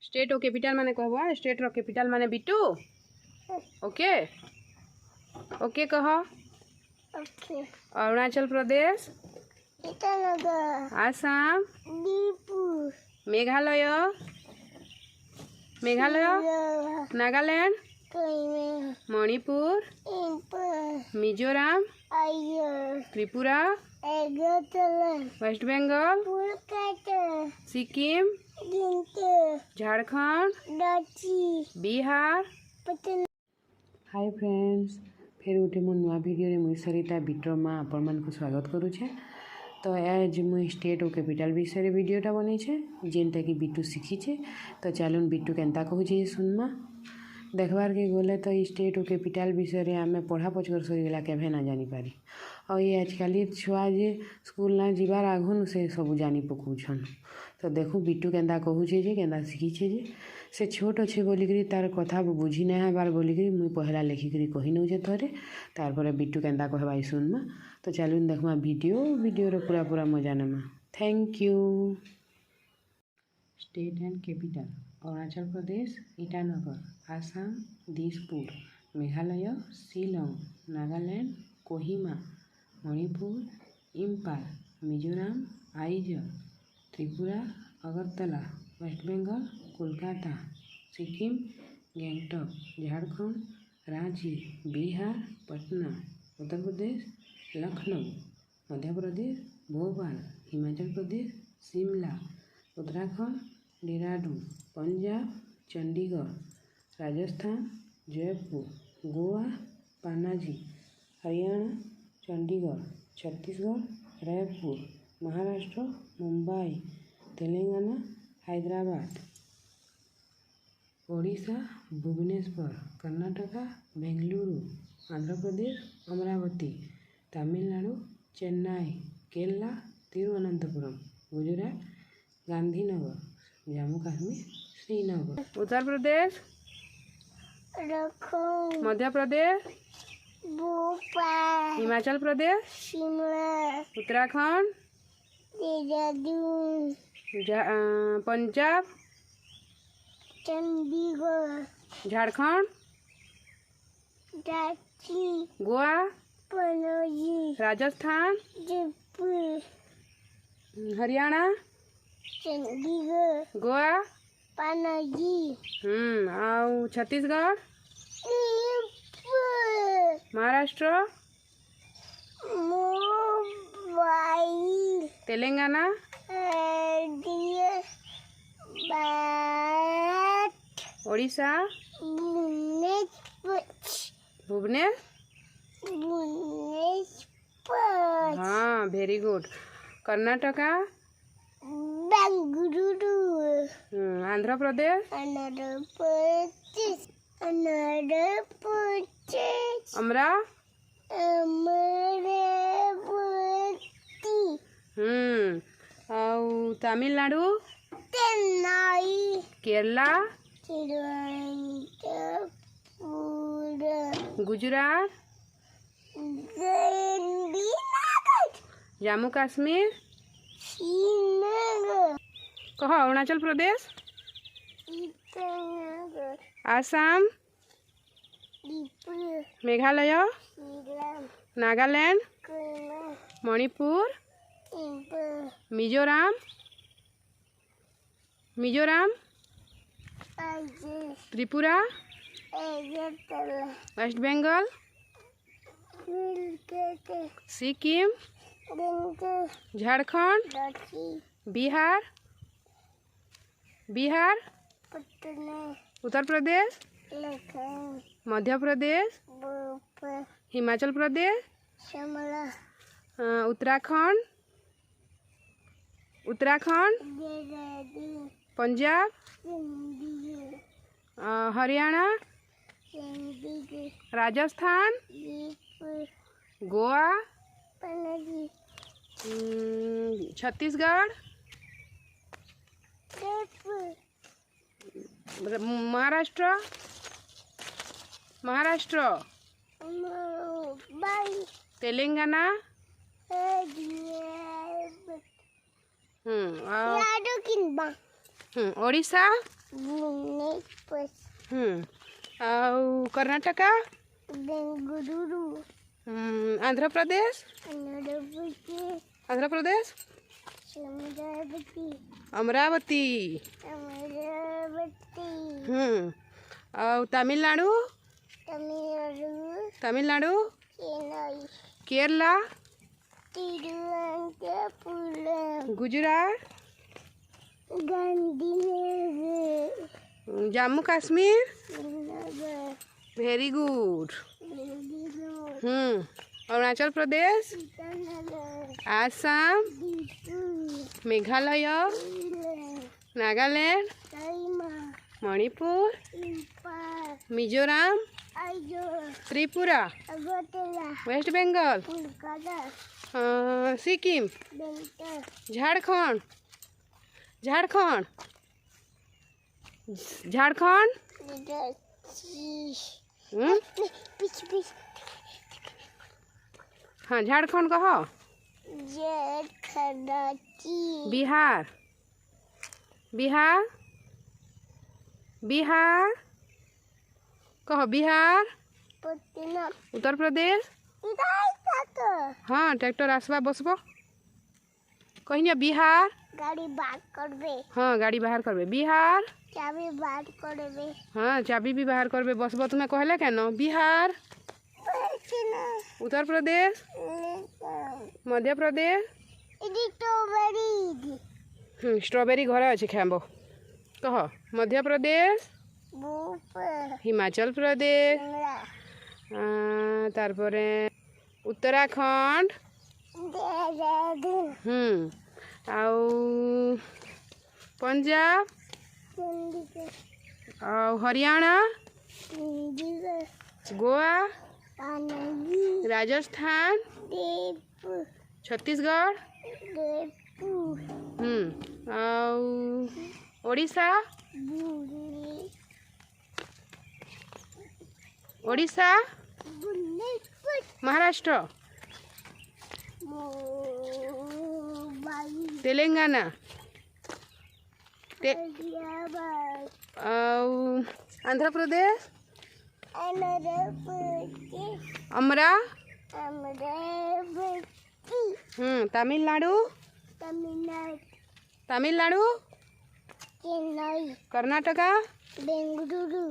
State और capital माने कहबो स्टेट रो कैपिटल माने बिट्टू ओके ओके कह ओके अरुणाचल प्रदेश ईटानगर आसाम दीपू Meghalaya Meghalaya Nagaland Manipur Mizoram Tripura west Bengal Sikkim Jharkhand Bihar. Hi friends फिर उठे मो नुआ वीडियो मुई सरिता बिट्टू माँ आपण मान को स्वागत करुछे। तो आज मुई स्टेट और कैपिटल विषय वीडियोटा बनईछे जेनटा कि बिट्टू शिखीछे। तो चलून बिट्टू केनता कहूछे सुनमा देखबार के गले तो स्टेट और कैपिटल विषय आम पढ़ा पचकर सरीगला केभे ना जानी पारी और ये आजकल छुआ जे स्कूल ना जीवार आघुन से सब जानी पकाउछन। तो देखू बिट्टू केनता कहूछे जे केनता शिखीछे जे से छोट अच्छे बोलिकी तार कथा बुझी ना बार बोलिकी मुई पहला लिखिकी कही नौचे थरे तार बिट्टू केनता कहबाई सुनमा। तो चलून देखमा वीडियो पूरा पूरा मजा नमा। Thank you. State and capital Arunachal Pradesh Itanagar Assam Dispur Meghalaya Shillong Nagaland Kohima Manipur Imphal Mizoram Aizawl Tripura Agartala West Bengal Kolkata Sikkim Gangtok Jharkhand Ranchi Bihar Patna Uttar Pradesh Lucknow Madhya Pradesh Bhopal Himachal Pradesh Shimla Uttarakhand Dehradun Punjab Chandigarh Rajasthan Jaipur Goa Panaji Haryana Chandigarh Chhattisgarh Raipur Maharashtra Mumbai Telangana Hyderabad Odisha Bhubaneswar Karnataka Bengaluru Andhra Pradesh Amaravati Tamil Nadu Chennai Kerala Thiruvananthapuram Gujarat Gandhinagar Jammu Kashmir Srinagar Uttar Pradesh Madhya Pradesh Bhopal Himachal Pradesh Shimla Uttarakhand Dehradun Punjab Chandigarh Jharkhand Ranchi Goa Panaji Rajasthan Jaipur Haryana Chandigarh Goa Panaji आउ छत्तीसगढ़ महाराष्ट्र मोबाइल तेलंगाना ओडिशा भुवनेश्वर हाँ वेरी गुड कर्नाटका बेंगलुरु आंध्र प्रदेश अमरावती आउ तमिलनाडु चेन्नई केरला तिरुवनंतपुरम गुजरात गांधीनगर जम्मू कश्मीर श्रीनगर कह अरुणाचल प्रदेश ईटानगर आसाम त्रिपुरा मेघालय शिलंग नागालैंड कोहिमा मणिपुर इम्फाल मिजोरम आइजल त्रिपुरा अगरतला वेस्ट बंगाल कोलकाता सिक्किम गंगटोक झारखंड रांची बिहार पटना उत्तर प्रदेश लखनऊ मध्य प्रदेश भोपाल हिमाचल प्रदेश शिमला उत्तराखंड देहरादून पंजाब चंडीगढ़ हरियाणा चंडीगढ़ राजस्थान जयपुर गोवा पणजी छत्तीसगढ़ जयपुर महाराष्ट्र मुंबई तेलंगाना हैदराबाद ओडिशा आउ कर्नाटका बेंगलुरु आंध्र प्रदेश अमरावती आउ Tamil Nadu Kerala Gujarat Jammu Kashmir very good Arunachal Pradesh Assam Meghalaya Nagaland Manipur Mizoram Tripura west Bengal Sikkim Jharkhand हाँ झारखंड कह बिहार कह बिहार उत्तर प्रदेश हाँ ट्रैक्टर आसवा बसब कहीं बिहार गाड़ी बाहर करबे हाँ गाड़ी बाहर करबे बिहार चाबी बाहर करबे हाँ चाबी भी बाहर करबे बसब तुम्हें कहले क्या न बिहार उत्तर प्रदेश मध्य प्रदेश स्ट्रॉबेरी घरे अच्छे खाब कह मध्य प्रदेश हिमाचल प्रदेश तारपरे उत्तराखंड आउ पंजाब आउ हरियाणा गोवा राजस्थान छत्तीसगढ़ आउ ओडिशा महाराष्ट्र तेलंगाना आंध्र प्रदेश तमिलनाडु कर्नाटका बेंगलुरु